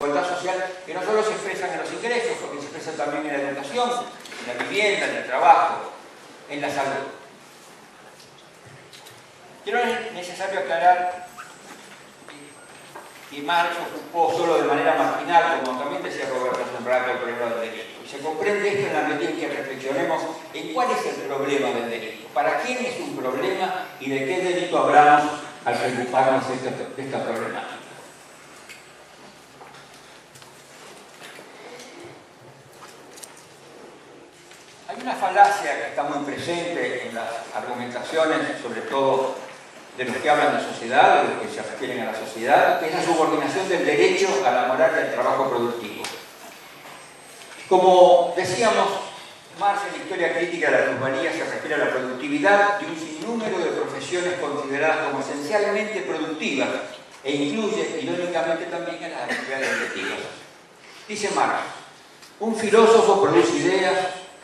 desigualdad social que no solo se expresan en los ingresos, porque se expresan también en la educación, en la vivienda, en el trabajo, en la salud. Pero es necesario aclarar que Marx ocupó solo de manera marginal, como también decía Roberto Sembrato, el problema del delito. Y se comprende esto en la medida en que reflexionemos en cuál es el problema del delito, para quién es un problema y de qué delito hablamos al preocuparnos de esta problemática. Hay una falacia que está muy presente en las argumentaciones, sobre todo de los que hablan de sociedad, de los que se refieren a la sociedad, que es la subordinación del derecho a la moral del trabajo productivo. Como decíamos, Marx en la Historia Crítica de la Plusvalía se refiere a la productividad de un sinnúmero de profesiones consideradas como esencialmente productivas e incluye, irónicamente, también a las actividades directivas. Dice Marx, un filósofo produce ideas,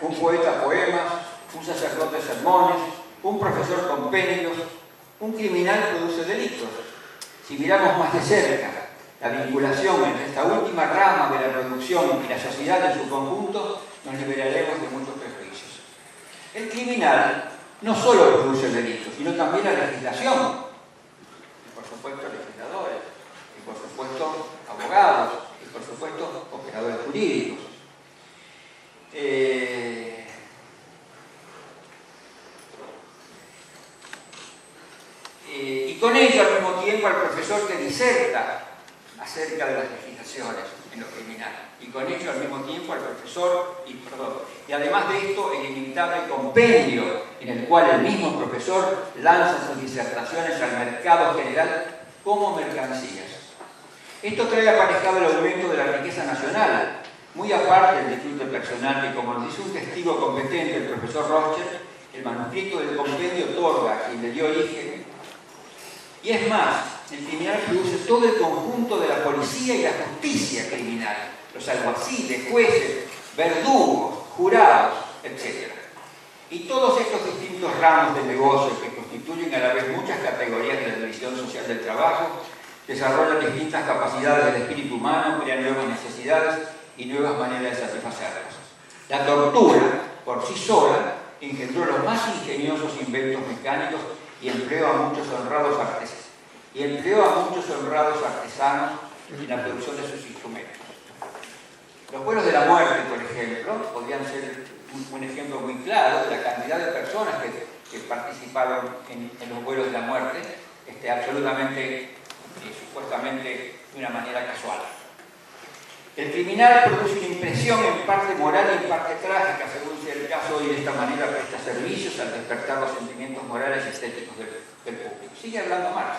un poeta poemas, un sacerdote sermones, un profesor compendios, un criminal produce delitos. Si miramos más de cerca la vinculación entre esta última rama de la producción y la sociedad en su conjunto, nos liberaremos de muchos prejuicios. El criminal no solo produce delitos, sino también la legislación. Y por supuesto legisladores, y por supuesto abogados, y por supuesto operadores jurídicos. Y con ello al mismo tiempo al profesor que diserta acerca de las legislaciones en lo criminal, y con ello al mismo tiempo al profesor, y además de esto el inimitable compendio en el cual el mismo profesor lanza sus disertaciones al mercado general como mercancías. Esto trae aparejado el aumento de la riqueza nacional, muy aparte del disfrute personal que, como nos dice un testigo competente, el profesor Rothschild, el manuscrito del compendio otorga a quien le dio origen. Y es más, el criminal produce todo el conjunto de la policía y la justicia criminal, los alguaciles, jueces, verdugos, jurados, etc. Y todos estos distintos ramos de negocio que constituyen a la vez muchas categorías de la división social del trabajo, desarrollan distintas capacidades del espíritu humano, crean nuevas necesidades y nuevas maneras de satisfacerlas. La tortura, por sí sola, engendró los más ingeniosos inventos mecánicos y empleó a muchos honrados artesanos en la producción de sus instrumentos. Los vuelos de la muerte, por ejemplo, podrían ser un ejemplo muy claro de la cantidad de personas que participaron en los vuelos de la muerte, absolutamente, supuestamente, de una manera casual. El criminal produce una impresión en parte moral y en parte trágica, según sea el caso, y de esta manera presta servicios al despertar los sentimientos morales y estéticos del público. Sigue hablando Marx.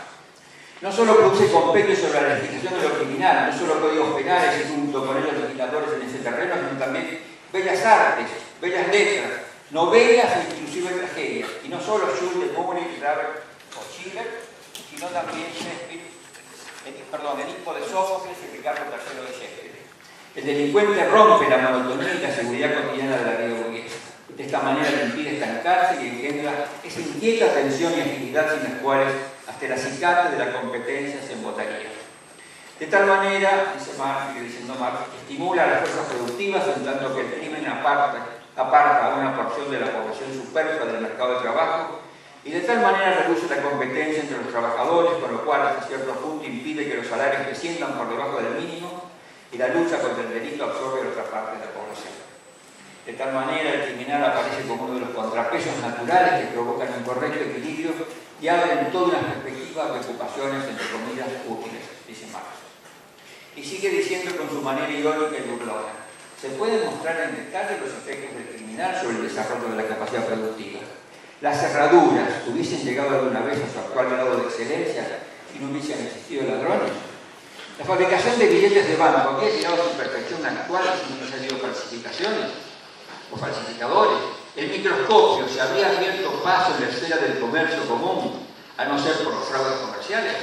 No solo produce compendios sobre la legislación de lo criminal, no solo códigos penales y junto con ellos legisladores en ese terreno, sino también bellas artes, bellas letras, novelas e inclusive tragedias. Y no solo Jules de Maury, Robert o Schiller, sino también Shakespeare, el hijo de Sófocles y Ricardo III de Shakespeare. El delincuente rompe la monotonía y la seguridad cotidiana de la vida burguesa. De esta manera le impide estancarse y engendra esa inquieta tensión y agilidad sin las cuales hasta el acicate de la competencia se embotaría. De tal manera, dice Marx, sigue diciendo Marx, estimula a las fuerzas productivas en tanto que el crimen aparta a una porción de la población superflua del mercado de trabajo y de tal manera reduce la competencia entre los trabajadores, con lo cual hasta cierto punto impide que los salarios desciendan por debajo del mínimo y la lucha contra el delito absorbe la otra parte de la población. De tal manera, el criminal aparece como uno de los contrapesos naturales que provocan un correcto equilibrio y abren toda una perspectiva de ocupaciones, entre comillas, útiles, dice Marx. Y sigue diciendo con su manera irónica y burlona, se pueden mostrar en detalle los efectos del criminal sobre el desarrollo de la capacidad productiva. Las cerraduras hubiesen llegado alguna vez a su actual grado de excelencia si no hubiesen existido ladrones. La fabricación de billetes de banco había llegado a su perfección actual si no hubiesen habido falsificaciones o falsificadores. El microscopio se habría abierto paso en la esfera del comercio común, a no ser por los fraudes comerciales.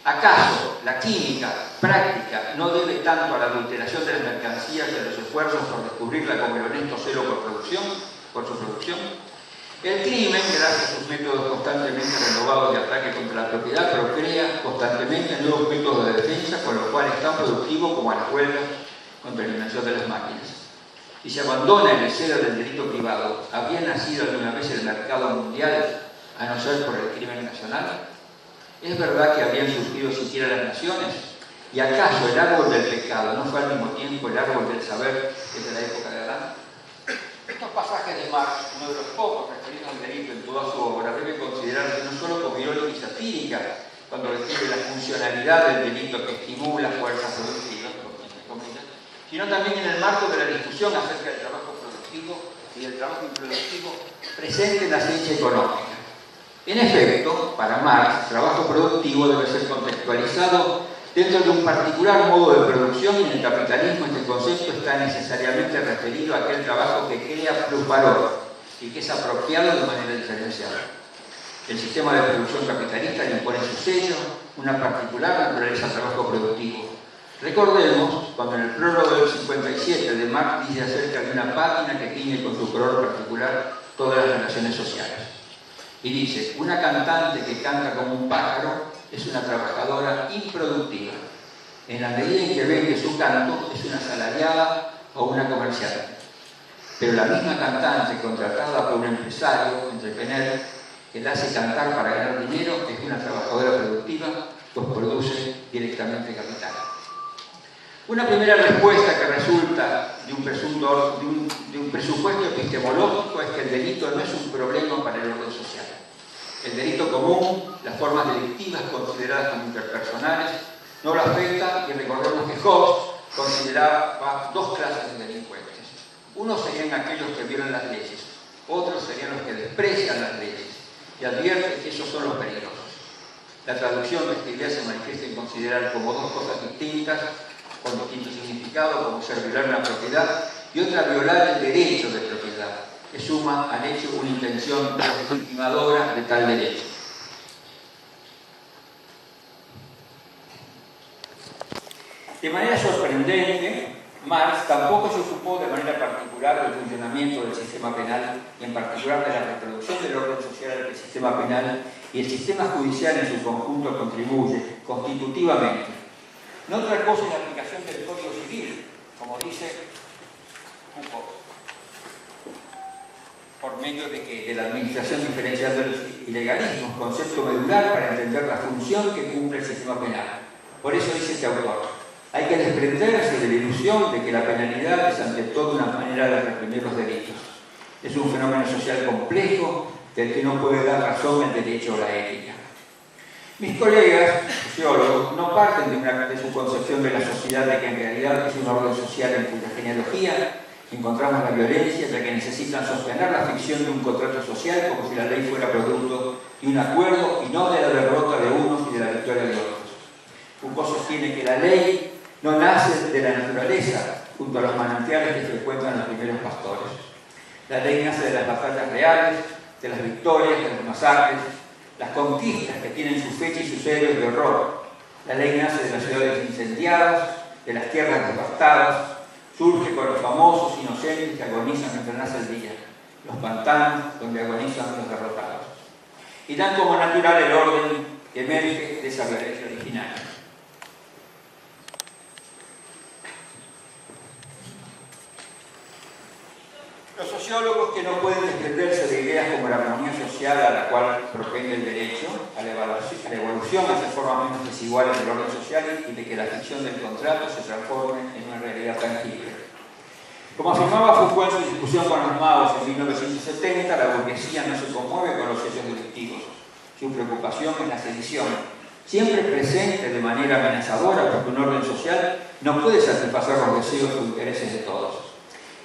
¿Acaso la química práctica no debe tanto a la adulteración de las mercancías y a los esfuerzos por descubrirla como el honesto celo por su producción? El crimen, gracias a sus métodos constantemente renovados de ataque contra la propiedad, procrea constantemente nuevos métodos de defensa, con lo cual es tan productivo como a la huelga contra la invención de las máquinas. Si se abandona el deseo del delito privado, ¿había nacido alguna vez el mercado mundial, a no ser por el crimen nacional? ¿Es verdad que habían surgido siquiera las naciones? ¿Y acaso el árbol del pecado no fue al mismo tiempo el árbol del saber desde la época de Adán? Estos pasajes de Marx, uno de los pocos referidos al delito en toda su obra, debe considerarse no solo como irónica y satírica, cuando describe la funcionalidad del delito que estimula fuerzas productivas, sino también en el marco de la discusión acerca del trabajo productivo y del trabajo improductivo presente en la ciencia económica. En efecto, para Marx, trabajo productivo debe ser contextualizado dentro de un particular modo de producción, y en el capitalismo este concepto está necesariamente referido a aquel trabajo que crea plusvalor y que es apropiado de manera diferencial. El sistema de producción capitalista le impone su sello, una particular naturaleza al trabajo productivo. Recordemos cuando en el prólogo del 57 de Marx dice acerca de una pátina que tiñe con su color particular todas las relaciones sociales. Y dice, una cantante que canta como un pájaro es una trabajadora improductiva, en la medida en que vende su canto es una asalariada o una comerciante. Pero la misma cantante contratada por un empresario, entrepreneur, que la hace cantar para ganar dinero, es una trabajadora productiva, pues produce directamente capital. Una primera respuesta que resulta de un presupuesto epistemológico es que el delito no es un problema para el orden social. El delito común, las formas delictivas consideradas como interpersonales, no lo afecta, y recordemos que Hobbes consideraba dos clases de delincuentes. Unos serían aquellos que violan las leyes, otros serían los que desprecian las leyes, y advierte que esos son los peligrosos. La traducción de esta idea se manifiesta en considerar como dos cosas distintas, con distinto significado, como ser violar una propiedad, y otra violar el derecho de propiedad, que suma al hecho una intención legitimadora de tal derecho. De manera sorprendente, Marx tampoco se ocupó de manera particular del funcionamiento del sistema penal, y en particular de la reproducción del orden social al que el sistema penal y el sistema judicial en su conjunto contribuye constitutivamente. No otra cosa es la aplicación del Código Civil, como dice Foucault, por medio de la administración diferencial de los ilegalismos, concepto medular para entender la función que cumple el sistema penal. Por eso dice este autor, hay que desprenderse de la ilusión de que la penalidad es ante todo una manera de reprimir los delitos. Es un fenómeno social complejo del que no puede dar razón el derecho o la ética. Mis colegas, sociólogos, no parten de su concepción de la sociedad de que en realidad es un orden social en cuya genealogía encontramos la violencia, ya que necesitan sostener la ficción de un contrato social como si la ley fuera producto de un acuerdo y no de la derrota de unos y de la victoria de otros. Foucault sostiene que la ley no nace de la naturaleza, junto a los manantiales que frecuentan los primeros pastores. La ley nace de las batallas reales, de las victorias, de las masacres, las conquistas que tienen su fecha y sus héroes de horror. La ley nace de las ciudades incendiadas, de las tierras devastadas, surge con los famosos inocentes que agonizan mientras nace el día, los pantanos donde agonizan los derrotados. Y dan como natural el orden que emerge de esa violencia original. Los sociólogos que no pueden desprenderse de ideas como la armonía social a la cual propende el derecho, a la evolución hacia formas menos desiguales del orden social y de que la ficción del contrato se transforme en una realidad tangible. Como afirmaba Foucault en su discusión con los magos en 1970, la burguesía no se conmueve con los hechos delictivos. Su preocupación es la sedición, siempre presente de manera amenazadora porque un orden social no puede satisfacer los deseos o intereses de todos.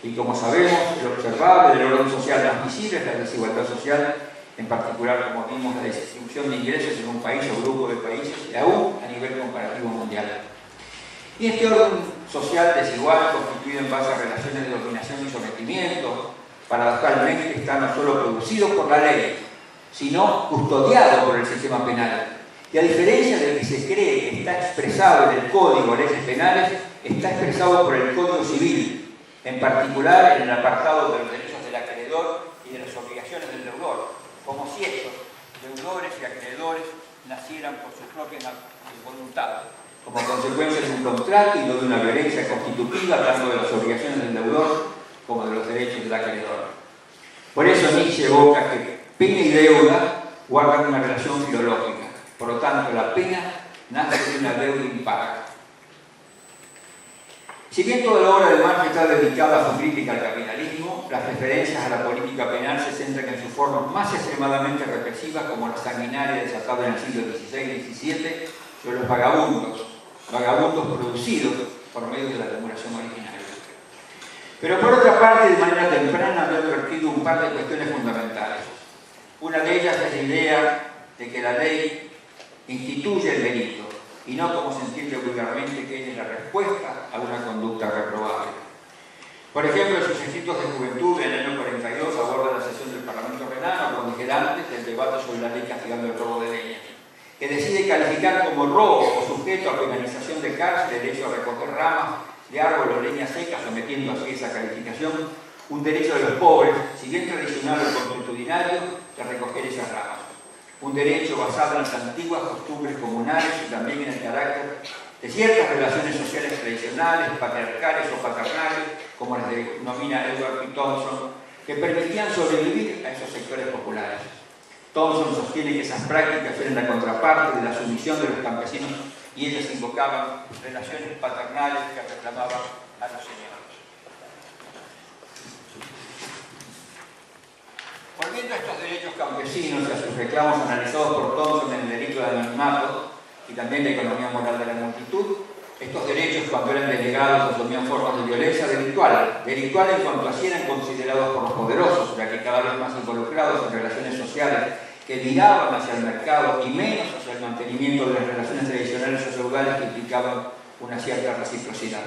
Y como sabemos, lo observable del orden social más visible es la desigualdad social, en particular, como vimos, la distribución de ingresos en un país o grupo de países, y aún a nivel comparativo mundial. Y este orden social desigual, constituido en base a relaciones de dominación y sometimiento, paradojalmente está no solo producido por la ley, sino custodiado por el sistema penal. Y a diferencia de que se cree que está expresado en el Código de Leyes Penales, está expresado por el Código Civil, en particular en el apartado de los derechos del acreedor y de las obligaciones del deudor, como si estos, deudores y acreedores, nacieran por su propia voluntad, como consecuencia de un contrato y no de una violencia constitutiva, tanto de las obligaciones del deudor como de los derechos del acreedor. Por eso Nietzsche evoca que pena y deuda guardan una relación filológica. Por lo tanto, la pena nace de una deuda impaga. Si bien toda la obra de Marx está dedicada a su crítica al capitalismo, las referencias a la política penal se centran en sus formas más extremadamente represivas, como la sanguinaria desatada en el siglo XVI y XVII sobre los vagabundos producidos por medio de la acumulación originaria. Pero por otra parte, de manera temprana había advertido un par de cuestiones fundamentales. Una de ellas es la idea de que la ley instituye el delito, y no como se entiende vulgarmente que es la respuesta a una conducta reprobable. Por ejemplo, en sus escritos de juventud, en el año 42, aborda la sesión del Parlamento Renano, como dije antes, del debate sobre la ley castigando el robo de leña, que decide calificar como robo o sujeto a penalización de cárcel el hecho de recoger ramas de árbol o leña seca, sometiendo así esa calificación un derecho de los pobres, si bien tradicional o consuetudinario, de recoger esas ramas. Un derecho basado en las antiguas costumbres comunales y también en el carácter de ciertas relaciones sociales tradicionales, patriarcales o paternales, como las denomina Edward P. Thompson, que permitían sobrevivir a esos sectores populares. Thompson sostiene que esas prácticas eran la contraparte de la sumisión de los campesinos y ellos invocaban relaciones paternales que reclamaban a los señores. Volviendo a estos derechos campesinos y a sus reclamos analizados por Thompson en el delito de anonimato y también la economía moral de la multitud, estos derechos, cuando eran delegados, asumían formas de violencia delictual en cuanto así eran considerados por los poderosos, ya que cada vez más involucrados en relaciones sociales que viraban hacia el mercado y menos hacia el mantenimiento de las relaciones tradicionales o feudales que implicaban una cierta reciprocidad.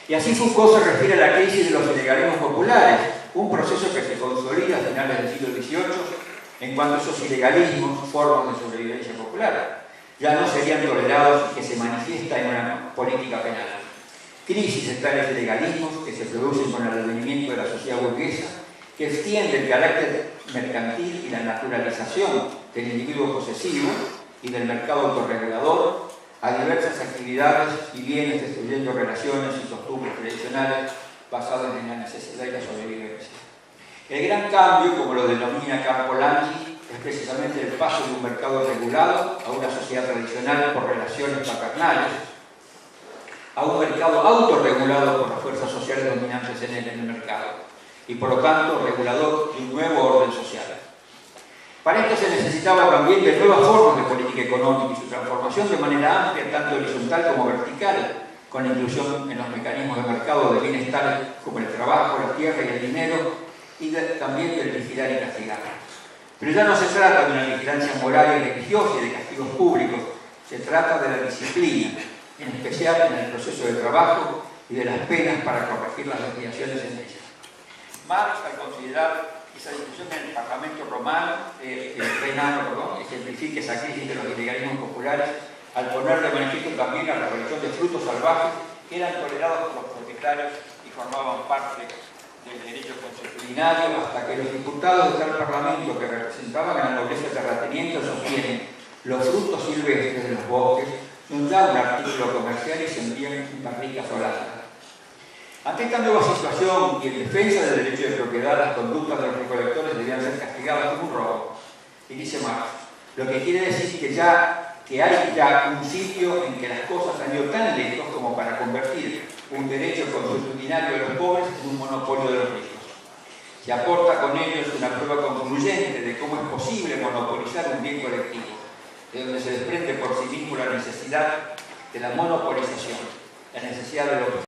Y así Foucault se refiere a la crisis de los ilegalismos populares, un proceso que se consolida a finales del siglo XVIII en cuanto a esos ilegalismos, formas de sobrevivencia popular, ya no serían tolerados y que se manifiesta en una política penal. Crisis de tales ilegalismos que se producen con el advenimiento de la sociedad burguesa, que extiende el carácter mercantil y la naturalización del individuo posesivo y del mercado autorregulador a diversas actividades y bienes, destruyendo relaciones y costumbres tradicionales basadas en la necesidad y la sobrevivencia. El gran cambio, como lo denomina Polanyi, es precisamente el paso de un mercado regulado a una sociedad tradicional por relaciones paternales, a un mercado autorregulado por las fuerzas sociales dominantes en el mercado y por lo tanto regulador de un nuevo orden social. Para esto se necesitaba también de nuevas formas de política económica y su transformación de manera amplia, tanto horizontal como vertical, con la inclusión en los mecanismos de mercado de bienes tales como el trabajo, la tierra y el dinero, y también del vigilar y castigar. Pero ya no se trata de una vigilancia moral y religiosa y de castigos públicos, se trata de la disciplina, en especial en el proceso de trabajo y de las penas para corregir las desviaciones en ella. Marx, al considerar esa discusión en el Parlamento renano, ejemplifica esa crisis de los ilegalismos populares, al poner de manifiesto también a la recolección de frutos salvajes que eran tolerados por los propietarios y formaban parte del derecho consuetudinario, hasta que los diputados de tal parlamento que representaban a la nobleza terrateniente sostienen los frutos silvestres de los bosques son ya un artículo comercial y se envían en barricas holadas. Ante esta nueva situación y en defensa del derecho de propiedad, las conductas de los recolectores debían ser castigadas como un robo. Y dice Marx, lo que quiere decir que hay ya un sitio en que las cosas han ido tan lejos como para convertir un derecho consuetudinario de los pobres en un monopolio de los ricos. Se aporta con ellos una prueba concluyente de cómo es posible monopolizar un bien colectivo, de donde se desprende por sí mismo la necesidad de la monopolización, la necesidad de los